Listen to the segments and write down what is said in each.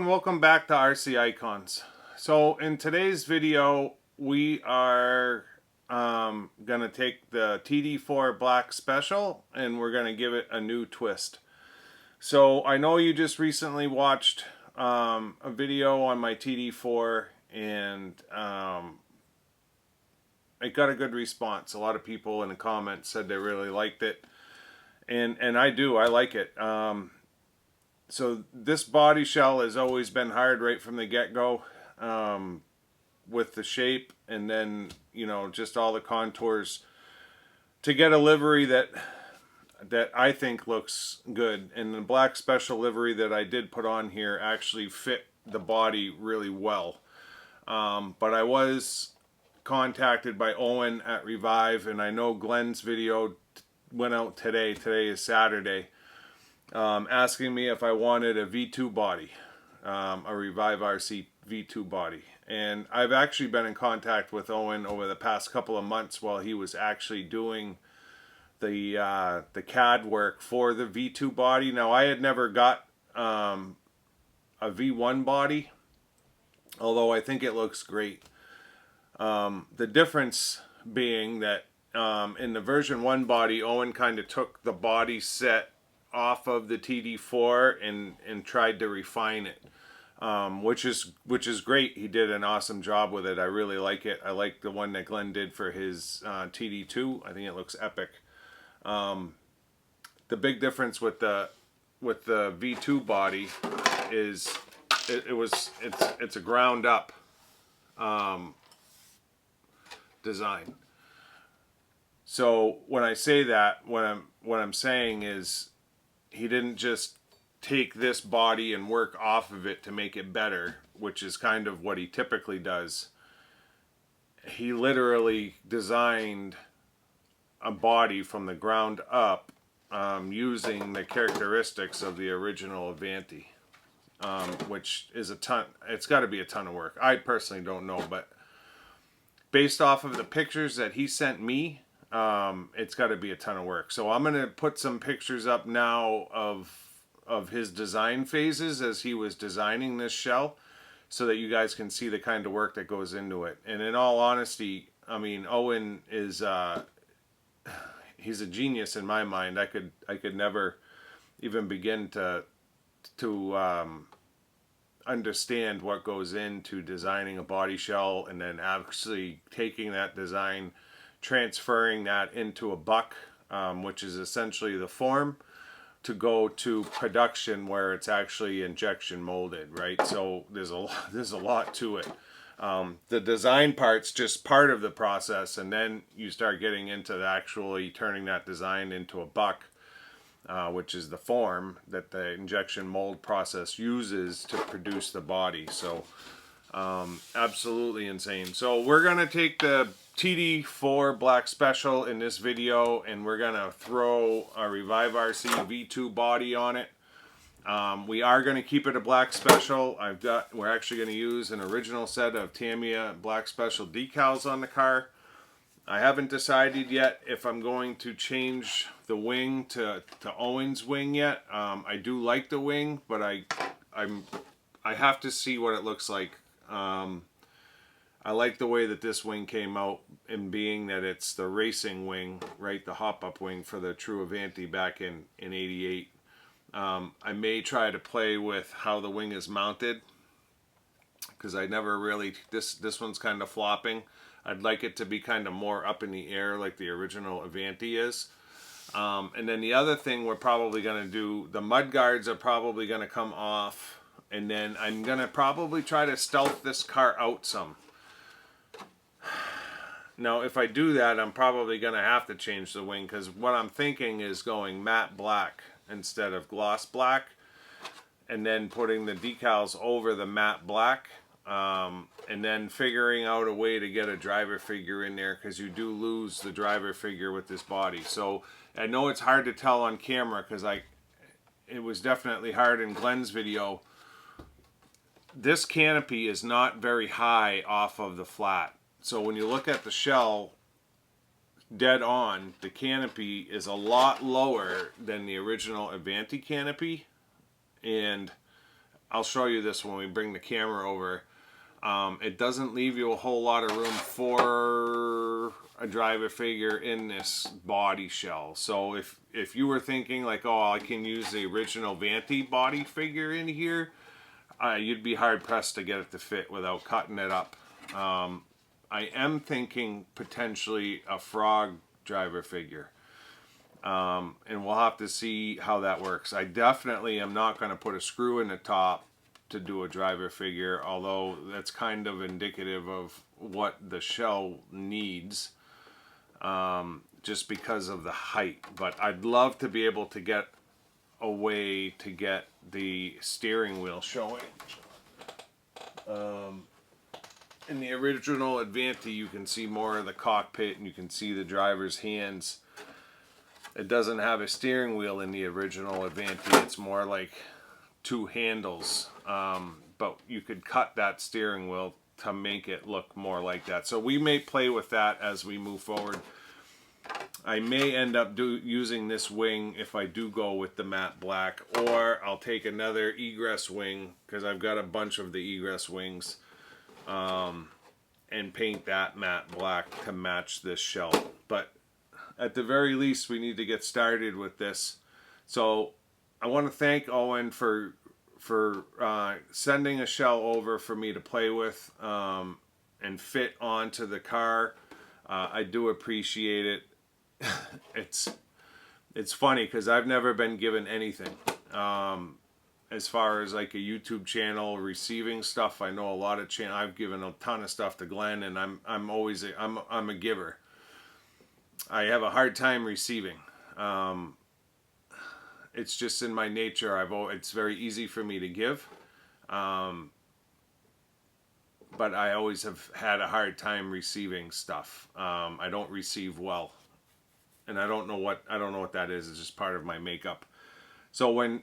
welcome back to RC Icons. So in today's video we are going to take the TD4 Black Special and we're going to give it a new twist. So I know you just recently watched a video on my TD4 and it got a good response. A lot of people in the comments said they really liked it, and I do. I like it. So this body shell has always been hard right from the get-go, with the shape and then, you know, just all the contours to get a livery that I think looks good. And the Black Special livery that I did put on here actually fit the body really well. But I was contacted by Owen at Revive, and I know Glenn's video went out today. Today is Saturday. Asking me if I wanted a V2 body, a Revive RC V2 body. And I've actually been in contact with Owen over the past couple of months while he was actually doing the CAD work for the V2 body. Now, I had never got a V1 body, although I think it looks great. The difference being that in the version 1 body, Owen kind of took the body set off of the TD4 and tried to refine it, which is great. He did an awesome job with it. I really like it. I like the one that Glenn did for his TD2. I think it looks epic. The big difference with the V2 body is it's a ground up design. So when I say that, what I'm saying is, he didn't just take this body and work off of it to make it better, which is kind of what he typically does. He literally designed a body from the ground up, using the characteristics of the original Avanti, which is a ton. It's got to be a ton of work. I personally don't know, but based off of the pictures that he sent me, it's got to be a ton of work. So I'm gonna put some pictures up now of his design phases as he was designing this shell, so that you guys can see the kind of work that goes into it. And in all honesty, I mean, Owen is he's a genius in my mind. I could never even begin to understand what goes into designing a body shell and then actually taking that design, transferring that into a buck, which is essentially the form, to go to production where it's actually injection molded, right? So there's a lot to it. The design part's just part of the process, and then you start getting into actually turning that design into a buck, which is the form that the injection mold process uses to produce the body. So absolutely insane. So we're gonna take the TD4 Black Special in this video, and we're gonna throw a Revive RC V2 body on it. We are gonna keep it a Black Special. We're actually gonna use an original set of Tamiya Black Special decals on the car. I haven't decided yet if I'm going to change the wing to Owen's wing yet. I do like the wing, but I have to see what it looks like. I like the way that this wing came out, in being that it's the racing wing, right? The hop-up wing for the true Avanti back in '88. I may try to play with how the wing is mounted, because I never really, this one's kind of flopping. I'd like it to be kind of more up in the air like the original Avanti is. And then the other thing we're probably going to do, the mud guards are probably going to come off, and then I'm going to probably try to stealth this car out some. Now, if I do that, I'm probably going to have to change the wing, because what I'm thinking is going matte black instead of gloss black, and then putting the decals over the matte black, and then figuring out a way to get a driver figure in there, because you do lose the driver figure with this body. So I know it's hard to tell on camera, because it was definitely hard in Glenn's video. This canopy is not very high off of the flat. So when you look at the shell dead on, the canopy is a lot lower than the original Avanti canopy. And I'll show you this when we bring the camera over. It doesn't leave you a whole lot of room for a driver figure in this body shell. So if you were thinking like, oh, I can use the original Vanty body figure in here, you'd be hard pressed to get it to fit without cutting it up. I am thinking potentially a frog driver figure. And we'll have to see how that works. I definitely am not going to put a screw in the top to do a driver figure, although that's kind of indicative of what the shell needs, just because of the height. But I'd love to be able to get a way to get the steering wheel showing. In the original Advanti, you can see more of the cockpit and you can see the driver's hands. It doesn't have a steering wheel in the original Advanti. It's more like two handles, but you could cut that steering wheel to make it look more like that. So we may play with that as we move forward. I may end up using this wing if I do go with the matte black, or I'll take another egress wing, because I've got a bunch of the egress wings, and paint that matte black to match this shell. But at the very least, we need to get started with this. So I want to thank Owen for sending a shell over for me to play with and fit onto the car. I do appreciate it. It's funny because I've never been given anything as far as like a YouTube channel receiving stuff. I know a lot of I've given a ton of stuff to Glenn, and I'm always I'm a giver. I have a hard time receiving. It's just in my nature. It's very easy for me to give, but I always have had a hard time receiving stuff. I don't receive well, and I don't know what that is. It's just part of my makeup. So when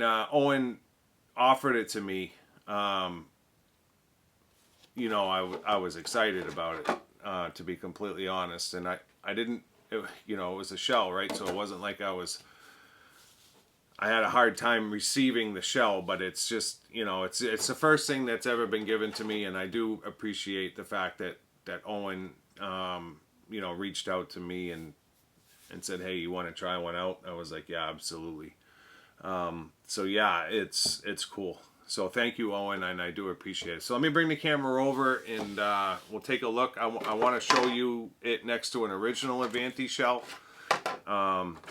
Owen offered it to me, you know, I was excited about it, to be completely honest, and I didn't, you know, it was a shell, right? So it wasn't like I had a hard time receiving the shell, but it's just, you know, it's the first thing that's ever been given to me, and I do appreciate the fact that Owen, you know, reached out to me and said, hey, you want to try one out? I was like, yeah, absolutely. So yeah, it's cool. So thank you, Owen, and I do appreciate it. So let me bring the camera over and we'll take a look. I want to show you it next to an original Advanti shell,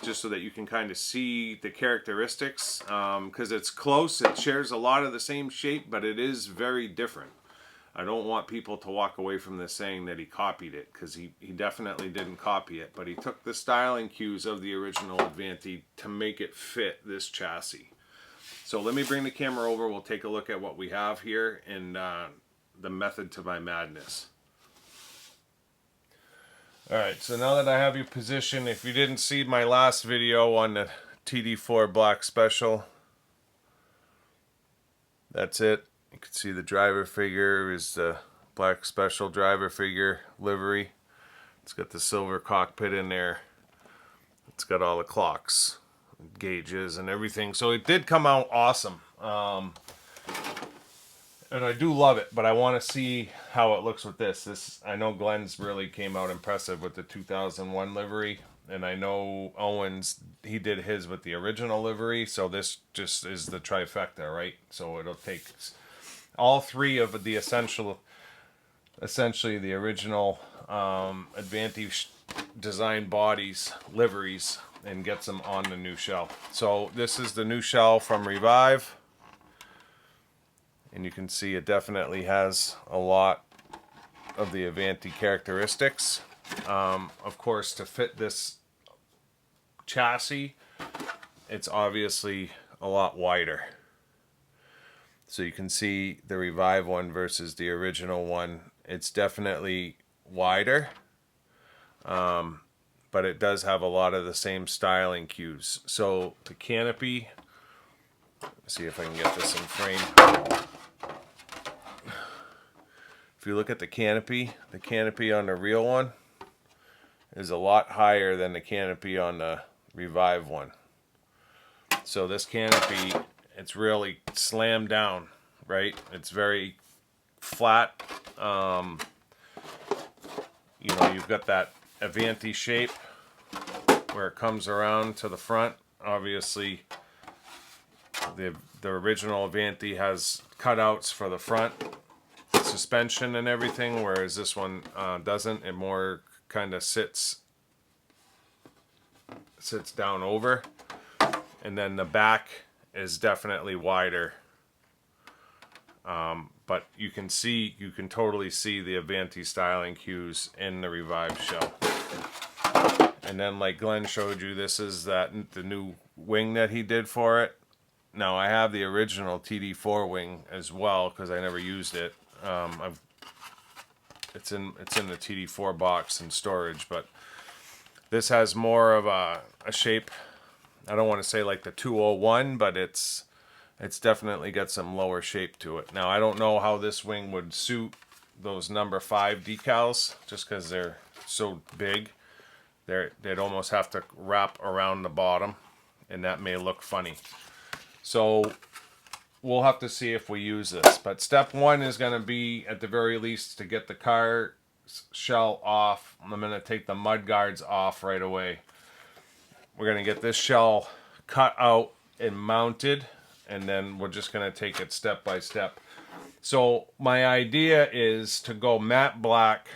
just so that you can kind of see the characteristics, because it's close. It shares a lot of the same shape, but it is very different. I don't want people to walk away from this saying that he copied it, because he definitely didn't copy it, but he took the styling cues of the original Advanti to make it fit this chassis. So let me bring the camera over. We'll take a look at what we have here and the method to my madness. Alright, so now that I have you positioned, if you didn't see my last video on the TD4 Black Special, that's it. You can see the driver figure is the Black Special driver figure livery. It's got the silver cockpit in there. It's got all the clocks, gauges, and everything. So it did come out awesome. And I do love it, but I want to see how it looks with this. I know Glenn's really came out impressive with the 2001 livery, and I know Owens, he did his with the original livery, so this just is the trifecta, right? So it'll take all three of the essentially the original Advanti design bodies, liveries, and gets them on the new shell. So this is the new shell from Revive. And you can see it definitely has a lot of the Advanti characteristics. Of course, to fit this chassis, it's obviously a lot wider. So you can see the Revive one versus the original one. It's definitely wider, but it does have a lot of the same styling cues. So the canopy, let's see if I can get this in frame. If you look at the canopy on the real one is a lot higher than the canopy on the Revive one. So this canopy it's really slammed down, right? It's very flat. You know, you've got that Avanti shape where it comes around to the front. Obviously, the original Avanti has cutouts for the front suspension and everything, whereas this one doesn't. It more kind of sits down over, and then the back is definitely wider. But you can totally see the Avanti styling cues in the Revive shell. And then, like Glenn showed you, this is the new wing that he did for it. Now I have the original TD4 wing as well because I never used it. It's in the TD4 box in storage, but this has more of a shape. I don't want to say like the 201, but it's definitely got some lower shape to it. Now I don't know how this wing would suit those number 5 decals, just because they're so big. They'd almost have to wrap around the bottom, and that may look funny. So we'll have to see if we use this. But step 1 is going to be, at the very least, to get the car shell off. I'm going to take the mud guards off right away. We're going to get this shell cut out and mounted, and then we're just going to take it step by step. So my idea is to go matte black,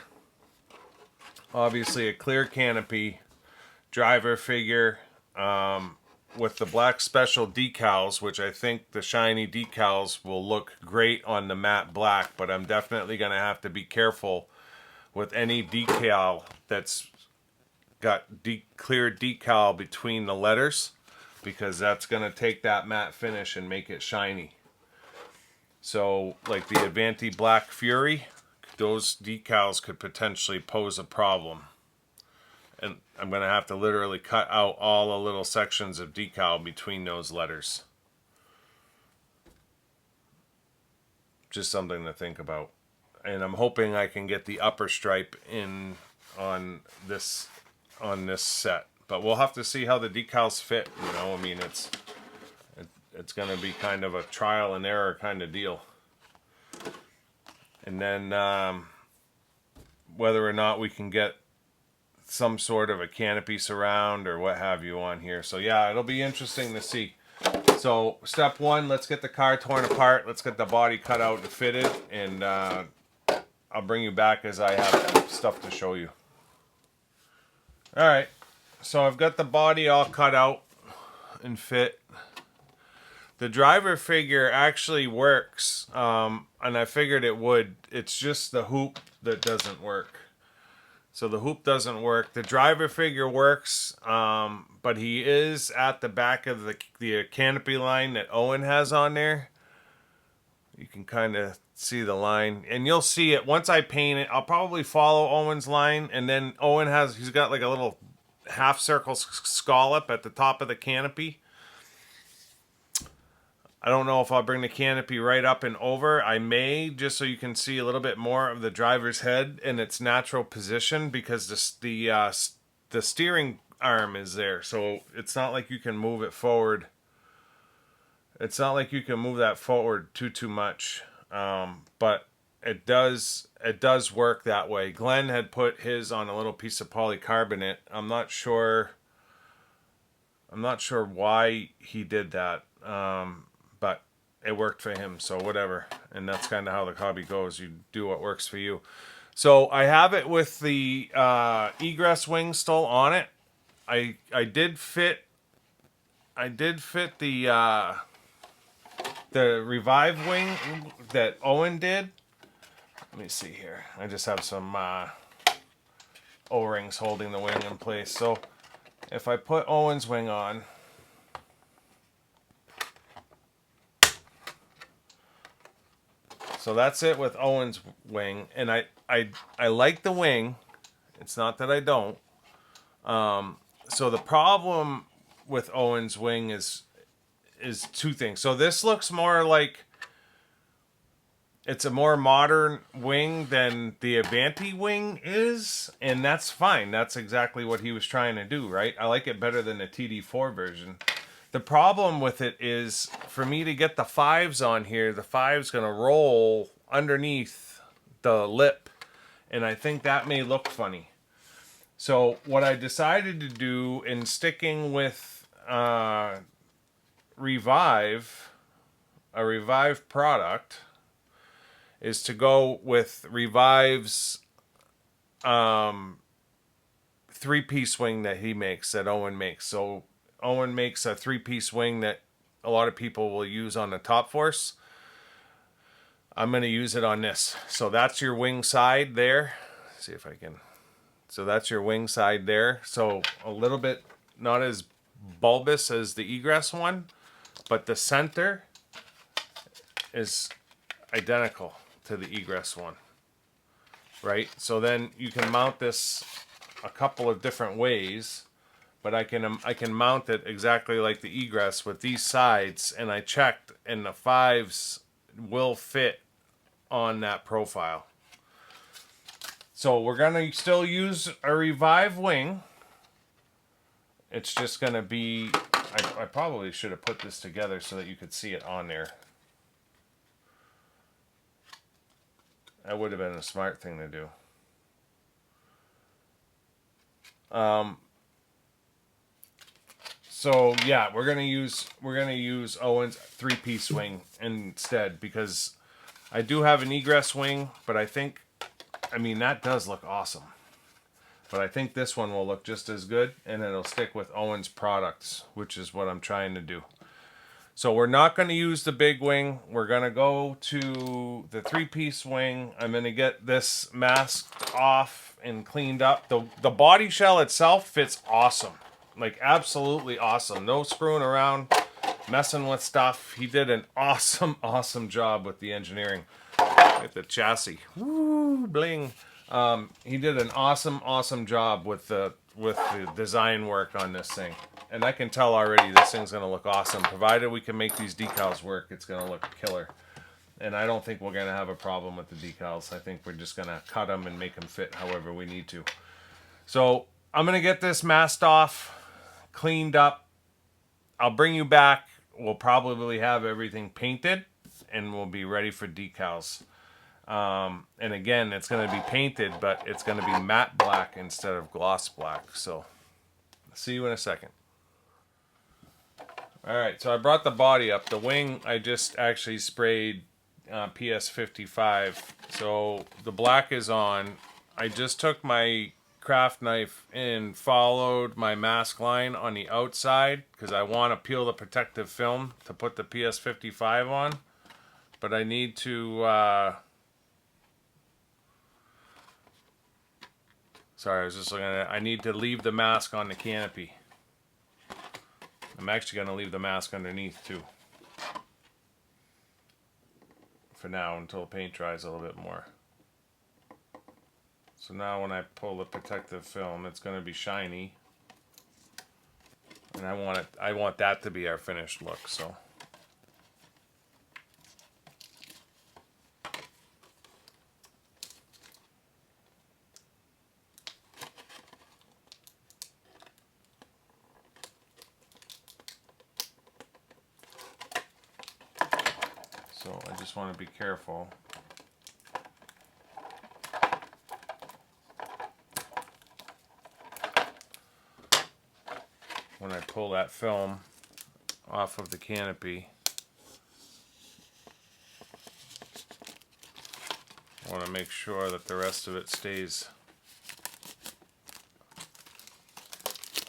obviously a clear canopy, driver figure, with the black special decals, which I think the shiny decals will look great on the matte black, but I'm definitely going to have to be careful with any decal that's got clear decal between the letters, because that's going to take that matte finish and make it shiny. So like the Avanti Black Fury, those decals could potentially pose a problem. And I'm going to have to literally cut out all the little sections of decal between those letters. Just something to think about. And I'm hoping I can get the upper stripe in on this set. But we'll have to see how the decals fit, you know. I mean, it's going to be kind of a trial and error kind of deal. And then whether or not we can get some sort of a canopy surround or what have you on here. So yeah, it'll be interesting to see. So step 1, let's get the car torn apart. Let's get the body cut out and fitted, and I'll bring you back as I have stuff to show you. Alright, so I've got the body all cut out and fit. The driver figure actually works, and I figured it would. It's just the hoop that doesn't work. So the hoop doesn't work. The driver figure works, but he is at the back of the canopy line that Owen has on there. You can kind of see the line, and you'll see it once I paint it. I'll probably follow Owen's line, and then he's got like a little half circle scallop at the top of the canopy. I don't know if I'll bring the canopy right up and over. I may, just so you can see a little bit more of the driver's head in its natural position, because the steering arm is there, so it's not like you can move it forward. It's not like you can move that forward too much, but it does work that way. Glenn had put his on a little piece of polycarbonate. I'm not sure why he did that. But it worked for him, so whatever. And that's kind of how the hobby goes. You do what works for you. So I have it with the egress wing still on it. I did fit the Revive wing that Owen did. Let me see here. I just have some O-rings holding the wing in place. So if I put Owen's wing on, so that's it with Owen's wing, and I like the wing. It's not that I don't. So the problem with Owen's wing is two things. So this looks more like it's a more modern wing than the Avanti wing is, and that's fine. That's exactly what he was trying to do, right? I like it better than the TD4 version. The problem with it is for me to get the 5s on here, the 5's going to roll underneath the lip, and I think that may look funny. So what I decided to do in sticking with Revive, a Revive product, is to go with Revive's 3-piece wing that he makes, that Owen makes. So Owen makes a 3-piece wing that a lot of people will use on the Top Force. I'm going to use it on this. So that's your wing side there. Let's see if I can. So that's your wing side there. So a little bit not as bulbous as the egress one, but the center is identical to the egress one, right? So then you can mount this a couple of different ways, but I can mount it exactly like the egress with these sides, and I checked, and the 5s will fit on that profile. So we're gonna still use a Revive wing. It's just gonna be, I probably should have put this together so that you could see it on there. That would have been a smart thing to do. So yeah, we're gonna use Owen's 3-piece wing instead, because I do have an egress wing, but I mean that does look awesome. But I think this one will look just as good, and it'll stick with Owen's products, which is what I'm trying to do. So we're not going to use the big wing. We're going to go to the 3-piece wing. I'm going to get this masked off and cleaned up. The body shell itself fits awesome. Like absolutely awesome. No screwing around, messing with stuff. He did an awesome, awesome job with the engineering. With the chassis. Woo, bling. He did an awesome, awesome job with the design work on this thing. And I can tell already this thing's going to look awesome. Provided we can make these decals work, it's going to look killer. And I don't think we're going to have a problem with the decals. I think we're just going to cut them and make them fit however we need to. So I'm going to get this masked off, cleaned up. I'll bring you back. We'll probably have everything painted, and we'll be ready for decals. And again, it's going to be painted, but it's going to be matte black instead of gloss black. So see you in a second. Alright, so I brought the body up. The wing, I just actually sprayed PS55. So the black is on. I just took my craft knife and followed my mask line on the outside because I want to peel the protective film to put the PS55 on. But I need to... Sorry, I was just looking at it. I need to leave the mask on the canopy. I'm actually going to leave the mask underneath too. For now, until the paint dries a little bit more. So now when I pull the protective film, it's going to be shiny. And I want that to be our finished look, so. So I just want to be careful. When I pull that film off of the canopy, I want to make sure that the rest of it stays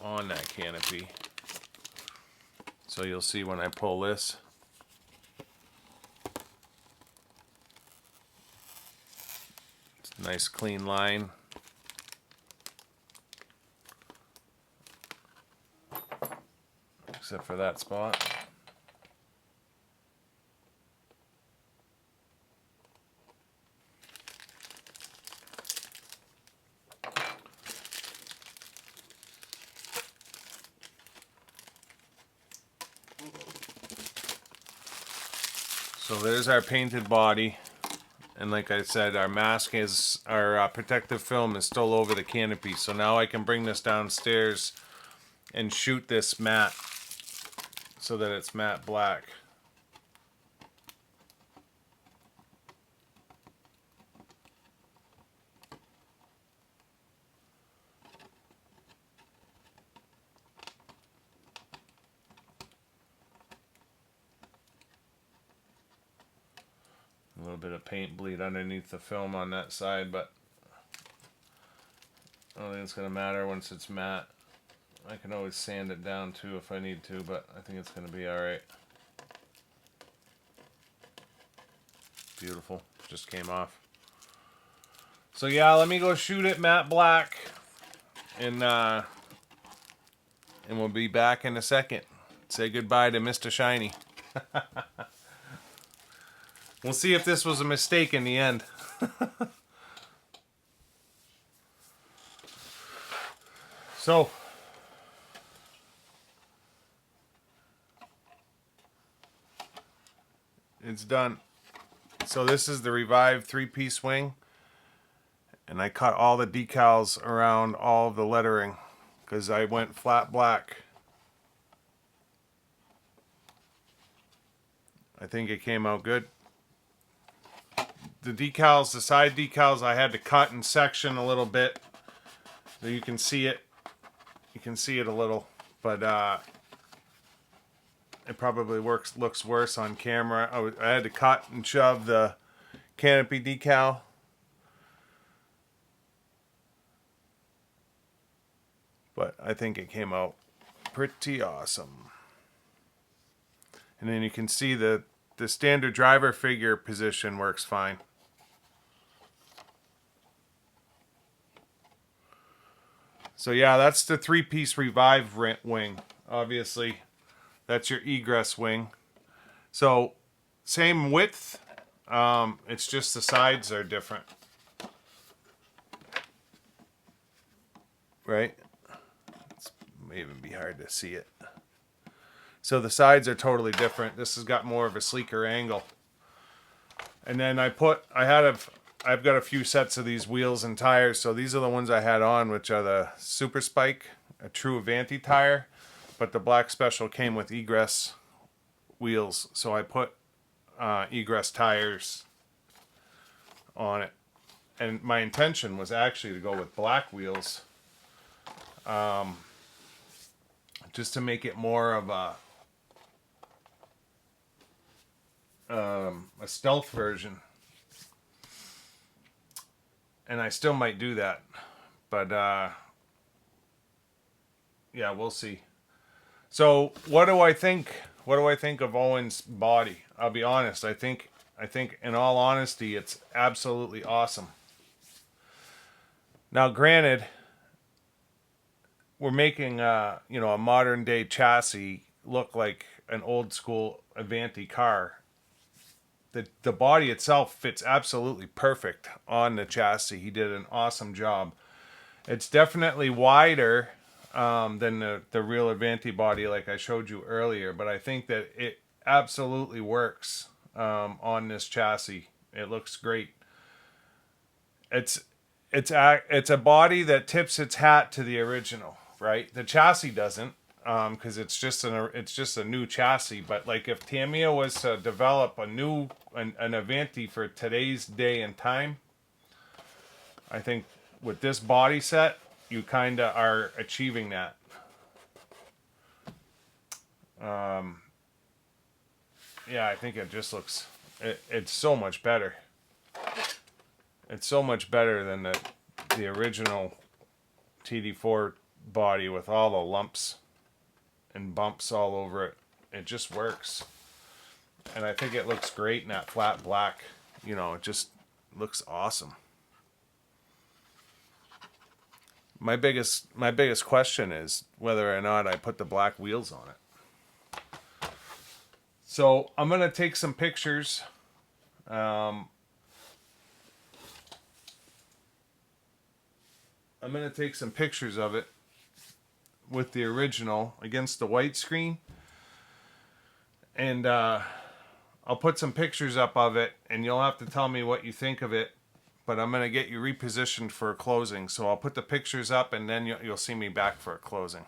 on that canopy. So you'll see when I pull this, nice clean line. Except for that spot. So there's our painted body. And like I said, our mask is, our protective film is still over the canopy. So now I can bring this downstairs and shoot this matte so that it's matte black. A little bit of paint bleed underneath the film on that side, but I don't think it's going to matter once it's matte. I can always sand it down too if I need to, but I think it's going to be alright. Beautiful. Just came off. So yeah, let me go shoot it matte black, and we'll be back in a second. Say goodbye to Mr. Shiny. We'll see if this was a mistake in the end. So, it's done. So this is the revived 3-piece wing. And I cut all the decals around all of the lettering because I went flat black. I think it came out good. The decals, the side decals, I had to cut and section a little bit so you can see it. You can see it a little, but it probably looks worse on camera. I had to cut and shove the canopy decal. But I think it came out pretty awesome. And then you can see the standard driver figure position works fine. So yeah, that's the 3-piece revive wing. Obviously, that's your egress wing. So same width, it's just the sides are different. Right? It may even be hard to see it. So the sides are totally different. This has got more of a sleeker angle. And then I've got a few sets of these wheels and tires. So these are the ones I had on, which are the Super Spike, a true Avanti tire. But the Black Special came with egress wheels. So I put egress tires on it. And my intention was actually to go with black wheels. Just to make it more of a stealth version. And I still might do that. But yeah, we'll see. So what do I think? What do I think of Owen's body? I'll be honest. I think in all honesty, it's absolutely awesome. Now, granted, we're making a modern day chassis look like an old school Avanti car. The body itself fits absolutely perfect on the chassis. He did an awesome job. It's definitely wider than the real Avanti body like I showed you earlier, but I think that it absolutely works on this chassis. It looks great. It's a body that tips its hat to the original, right? The chassis doesn't, because it's just a new chassis. But like if Tamiya was to develop an Avanti for today's day and time, I think with this body set, you kind of are achieving that. Yeah, I think it just looks, it's so much better. It's so much better than the original TD4 body with all the lumps and bumps all over it. It just works. And I think it looks great in that flat black. You know, it just looks awesome. My biggest question is whether or not I put the black wheels on it. So I'm going to take some pictures. I'm going to take some pictures of it with the original against the white screen. And I'll put some pictures up of it, and you'll have to tell me what you think of it. But I'm going to get you repositioned for a closing. So I'll put the pictures up, and then you'll see me back for a closing.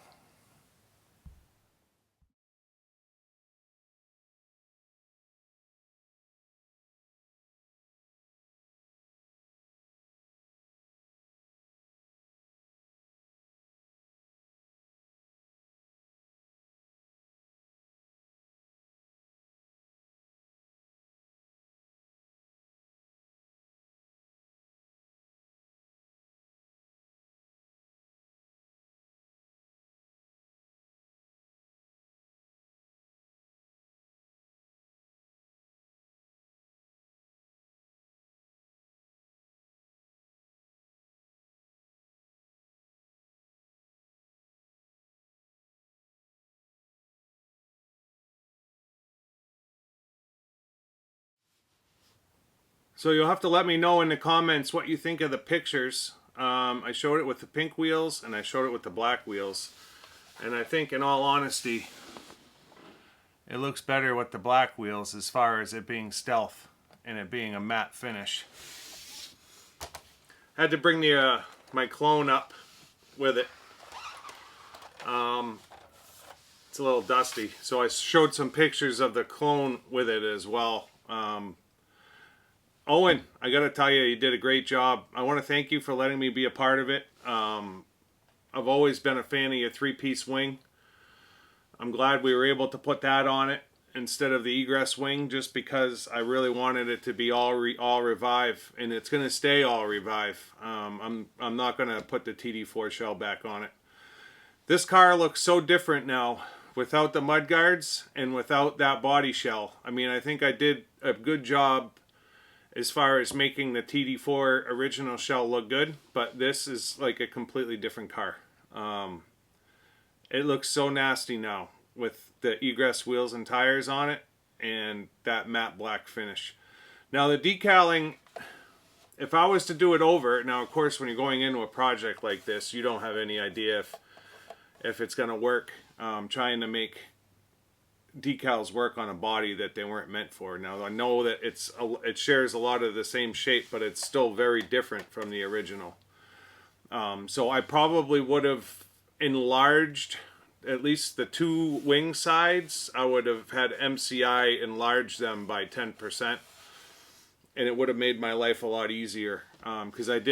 So you'll have to let me know in the comments what you think of the pictures. I showed it with the pink wheels and I showed it with the black wheels. And I think, in all honesty, it looks better with the black wheels as far as it being stealth and it being a matte finish. Had to bring the my clone up with it. It's a little dusty, so I showed some pictures of the clone with it as well. Owen, I gotta tell you, you did a great job. I want to thank you for letting me be a part of it. I've always been a fan of your three-piece wing. I'm glad we were able to put that on it instead of the egress wing, just because I really wanted it to be all Revive, and it's going to stay all Revive. I'm not going to put the TD4 shell back on it. This car looks so different now without the mud guards and without that body shell. I mean, I think I did a good job as far as making the TD4 original shell look good, but this is like a completely different car. It looks so nasty now with the egress wheels and tires on it and that matte black finish. Now the decaling, if I was to do it over, now of course when you're going into a project like this, you don't have any idea if it's going to work. Trying to make decals work on a body that they weren't meant for. Now I know that it shares a lot of the same shape, but it's still very different from the original. So I probably would have enlarged at least the two wing sides. I would have had MCI enlarge them by 10%, and it would have made my life a lot easier, because I had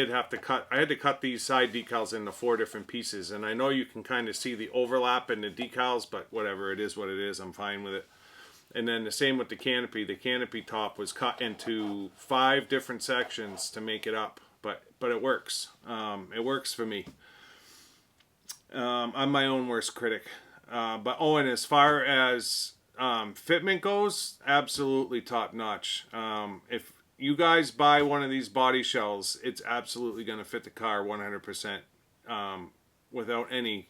to cut these side decals into 4 different pieces, and I know you can kind of see the overlap in the decals, but whatever, it is what it is. I'm fine with it. And then the same with the canopy. The canopy top was cut into 5 different sections to make it up, but it works. It works for me. I'm my own worst critic. But Owen, as far as fitment goes, absolutely top notch. If you guys buy one of these body shells, it's absolutely going to fit the car 100%, without any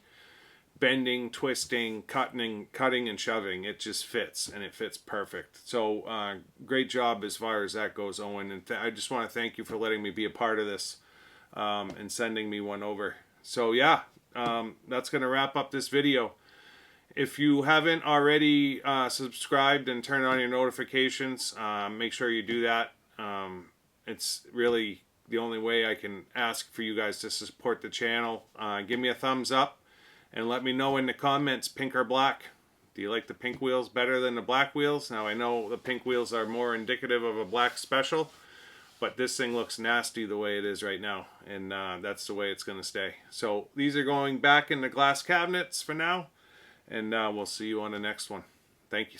bending, twisting, cutting and shoving. It just fits, and it fits perfect. So great job as far as that goes, Owen. And I just want to thank you for letting me be a part of this, and sending me one over. So yeah, that's going to wrap up this video. If you haven't already subscribed and turned on your notifications, make sure you do that. It's really the only way I can ask for you guys to support the channel. Give me a thumbs up and let me know in the comments, pink or black. Do you like the pink wheels better than the black wheels? Now I know the pink wheels are more indicative of a black special, but this thing looks nasty the way it is right now, and that's the way it's going to stay. So these are going back in the glass cabinets for now, and we'll see you on the next one. Thank you.